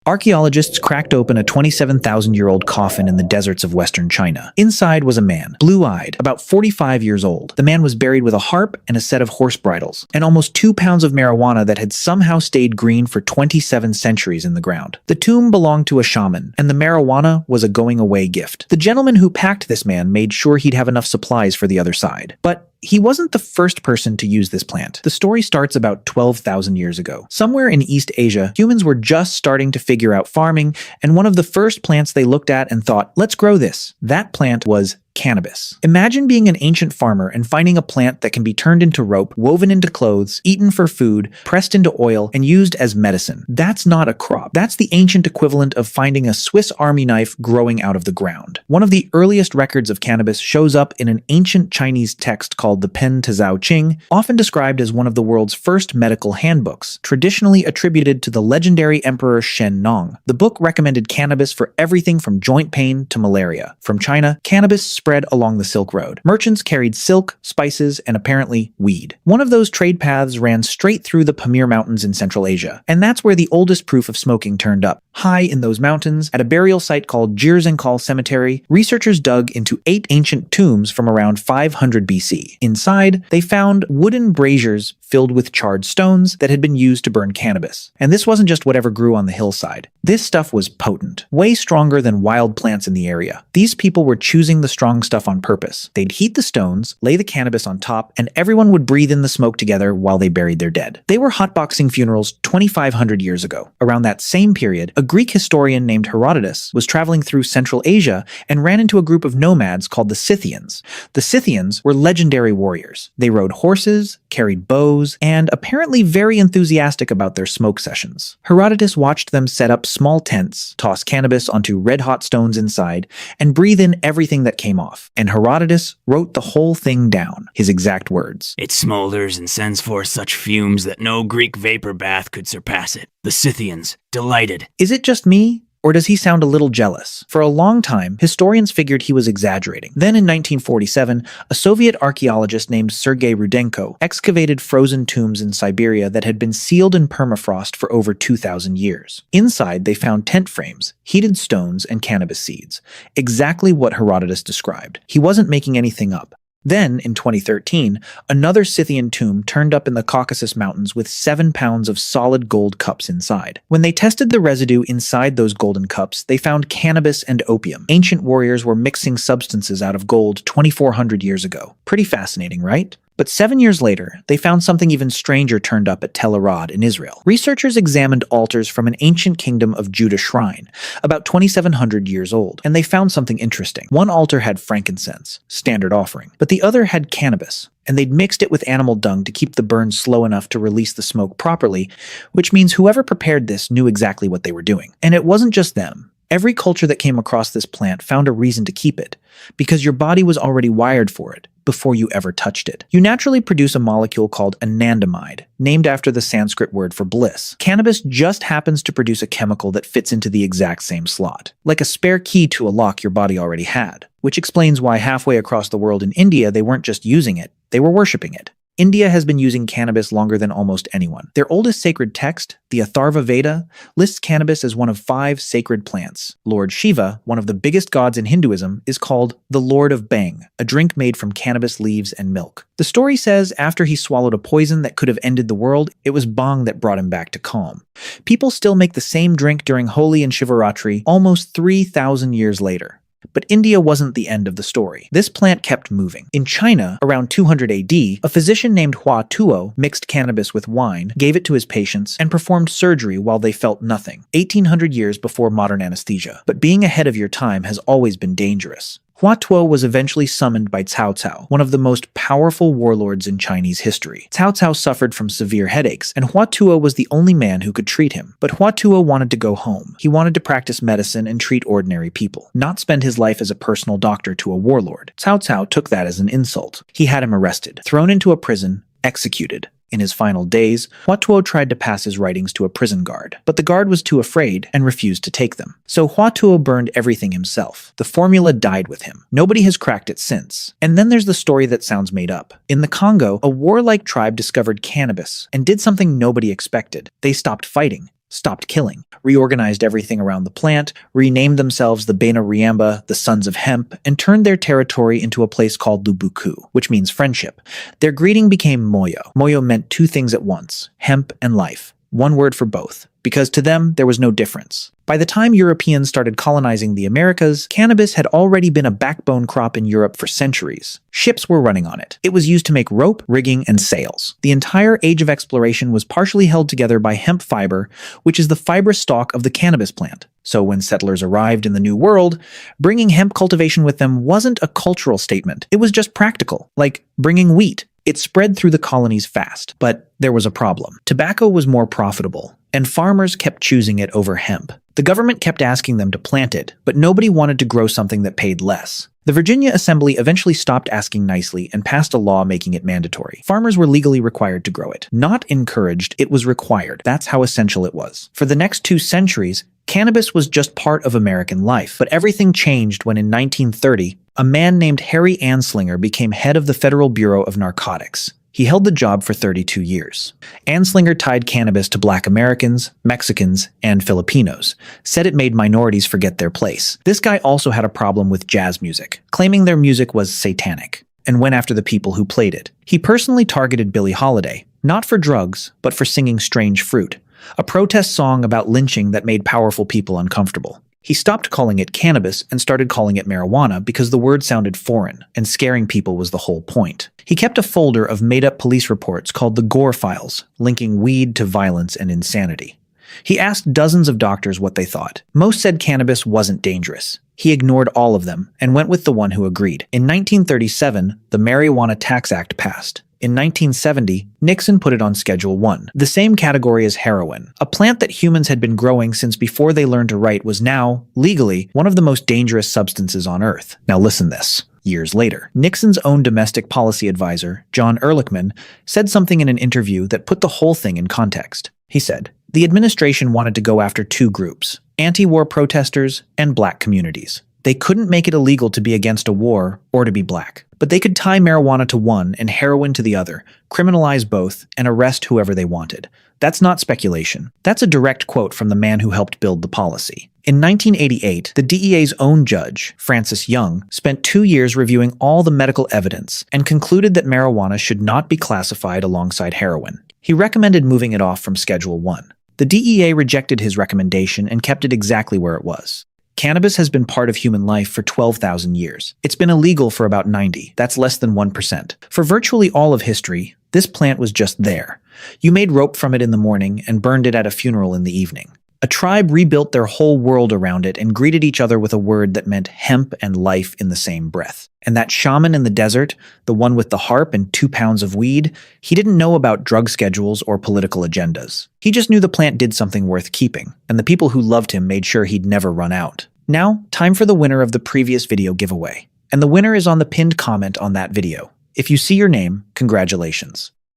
Archaeologists cracked open a 27,000-year-old coffin in the deserts of western China. Inside was a man, blue-eyed, about 45 years old. The man was buried with a harp and a set of horse bridles, and almost 2 pounds of marijuana that had somehow stayed green for 27 centuries in the ground. The tomb belonged to a shaman, and the marijuana was a going-away gift. The gentleman who packed this man made sure he'd have enough supplies for the other side. But he wasn't the first person to use this plant. The story starts about 12,000 years ago. Somewhere in East Asia, humans were just starting to figure out farming, and one of the first plants they looked at and thought, let's grow this. That plant was cannabis. Imagine being an ancient farmer and finding a plant that can be turned into rope, woven into clothes, eaten for food, pressed into oil, and used as medicine. That's not a crop. That's the ancient equivalent of finding a Swiss Army knife growing out of the ground. One of the earliest records of cannabis shows up in an ancient Chinese text called the Pen Tazao Qing, often described as one of the world's first medical handbooks, traditionally attributed to the legendary Emperor Shen Nong. The book recommended cannabis for everything from joint pain to malaria. From China, cannabis spread along the Silk Road. Merchants carried silk, spices, and apparently weed. One of those trade paths ran straight through the Pamir Mountains in Central Asia, and that's where the oldest proof of smoking turned up. High in those mountains, at a burial site called Jirzenkal Cemetery, researchers dug into 8 ancient tombs from around 500 BC. Inside, they found wooden braziers filled with charred stones that had been used to burn cannabis. And this wasn't just whatever grew on the hillside. This stuff was potent, way stronger than wild plants in the area. These people were choosing the strong stuff on purpose. They'd heat the stones, lay the cannabis on top, and everyone would breathe in the smoke together while they buried their dead. They were hotboxing funerals 2,500 years ago. Around that same period, a Greek historian named Herodotus was traveling through Central Asia and ran into a group of nomads called the Scythians. The Scythians were legendary warriors. They rode horses, carried bows, and apparently very enthusiastic about their smoke sessions. Herodotus watched them set up small tents, toss cannabis onto red-hot stones inside, and breathe in everything that came off. And Herodotus wrote the whole thing down, his exact words. It smolders and sends forth such fumes that no Greek vapor bath could surpass it. The Scythians, delighted. Is it just me? Or does he sound a little jealous? For a long time, historians figured he was exaggerating. Then in 1947, a Soviet archaeologist named Sergei Rudenko excavated frozen tombs in Siberia that had been sealed in permafrost for over 2,000 years. Inside, they found tent frames, heated stones, and cannabis seeds. Exactly what Herodotus described. He wasn't making anything up. Then, in 2013, another Scythian tomb turned up in the Caucasus Mountains with 7 pounds of solid gold cups inside. When they tested the residue inside those golden cups, they found cannabis and opium. Ancient warriors were mixing substances out of gold 2,400 years ago. Pretty fascinating, right? But 7 years later, they found something even stranger turned up at Tel Arad in Israel. Researchers examined altars from an ancient kingdom of Judah shrine, about 2,700 years old, and they found something interesting. One altar had frankincense, standard offering, but the other had cannabis, and they'd mixed it with animal dung to keep the burn slow enough to release the smoke properly, which means whoever prepared this knew exactly what they were doing. And it wasn't just them. Every culture that came across this plant found a reason to keep it, because your body was already wired for it before you ever touched it. You naturally produce a molecule called anandamide, named after the Sanskrit word for bliss. Cannabis just happens to produce a chemical that fits into the exact same slot, like a spare key to a lock your body already had, which explains why halfway across the world in India they weren't just using it, they were worshipping it. India has been using cannabis longer than almost anyone. Their oldest sacred text, the Atharva Veda, lists cannabis as one of 5 sacred plants. Lord Shiva, one of the biggest gods in Hinduism, is called the Lord of Bang, a drink made from cannabis leaves and milk. The story says after he swallowed a poison that could have ended the world, it was bhang that brought him back to calm. People still make the same drink during Holi and Shivaratri almost 3,000 years later. But India wasn't the end of the story. This plant kept moving. In China, around 200 AD, a physician named Hua Tuo mixed cannabis with wine, gave it to his patients, and performed surgery while they felt nothing, 1,800 years before modern anesthesia. But being ahead of your time has always been dangerous. Hua Tuo was eventually summoned by Cao Cao, one of the most powerful warlords in Chinese history. Cao Cao suffered from severe headaches, and Hua Tuo was the only man who could treat him. But Hua Tuo wanted to go home. He wanted to practice medicine and treat ordinary people, not spend his life as a personal doctor to a warlord. Cao Cao took that as an insult. He had him arrested, thrown into a prison, executed. In his final days, Hua Tuo tried to pass his writings to a prison guard, but the guard was too afraid and refused to take them. So Hua Tuo burned everything himself. The formula died with him. Nobody has cracked it since. And then there's the story that sounds made up. In the Congo, a warlike tribe discovered cannabis and did something nobody expected. They stopped fighting. stopped killing, reorganized everything around the plant, renamed themselves the Bena Riamba, the Sons of Hemp, and turned their territory into a place called Lubuku, which means friendship. Their greeting became Moyo. Moyo meant two things at once, hemp and life. One word for both, because to them there was no difference. By the time Europeans started colonizing the Americas, cannabis had already been a backbone crop in Europe for centuries. Ships were running on it. It was used to make rope, rigging, and sails. The entire age of exploration was partially held together by hemp fiber, which is the fibrous stalk of the cannabis plant. So when settlers arrived in the New World, bringing hemp cultivation with them wasn't a cultural statement. It was just practical, like bringing wheat. It spread through the colonies fast, but there was a problem. Tobacco was more profitable, and farmers kept choosing it over hemp. The government kept asking them to plant it, but nobody wanted to grow something that paid less. The Virginia Assembly eventually stopped asking nicely and passed a law making it mandatory. Farmers were legally required to grow it. Not encouraged, it was required. That's how essential it was. For the next 2 centuries, cannabis was just part of American life, but everything changed when in 1930, a man named Harry Anslinger became head of the Federal Bureau of Narcotics. He held the job for 32 years. Anslinger tied cannabis to Black Americans, Mexicans, and Filipinos, said it made minorities forget their place. This guy also had a problem with jazz music, claiming their music was satanic, and went after the people who played it. He personally targeted Billie Holiday, not for drugs, but for singing Strange Fruit, a protest song about lynching that made powerful people uncomfortable. He stopped calling it cannabis and started calling it marijuana because the word sounded foreign, and scaring people was the whole point. He kept a folder of made-up police reports called the Gore Files, linking weed to violence and insanity. He asked dozens of doctors what they thought. Most said cannabis wasn't dangerous. He ignored all of them and went with the one who agreed. In 1937, the Marijuana Tax Act passed. In 1970, Nixon put it on Schedule 1, the same category as heroin. A plant that humans had been growing since before they learned to write was now, legally, one of the most dangerous substances on Earth. Now listen this. Years later, Nixon's own domestic policy advisor, John Ehrlichman, said something in an interview that put the whole thing in context. He said, "The administration wanted to go after 2 groups, anti-war protesters and black communities. They couldn't make it illegal to be against a war or to be black. But they could tie marijuana to one and heroin to the other, criminalize both, and arrest whoever they wanted. That's not speculation. That's a direct quote from the man who helped build the policy." In 1988, the DEA's own judge, Francis Young, spent 2 years reviewing all the medical evidence and concluded that marijuana should not be classified alongside heroin. He recommended moving it off from Schedule 1. The DEA rejected his recommendation and kept it exactly where it was. Cannabis has been part of human life for 12,000 years. It's been illegal for about 90. That's less than 1%. For virtually all of history, this plant was just there. You made rope from it in the morning and burned it at a funeral in the evening. A tribe rebuilt their whole world around it and greeted each other with a word that meant hemp and life in the same breath. And that shaman in the desert, the one with the harp and 2 pounds of weed, he didn't know about drug schedules or political agendas. He just knew the plant did something worth keeping, and the people who loved him made sure he'd never run out. Now, time for the winner of the previous video giveaway. And the winner is on the pinned comment on that video. If you see your name, congratulations.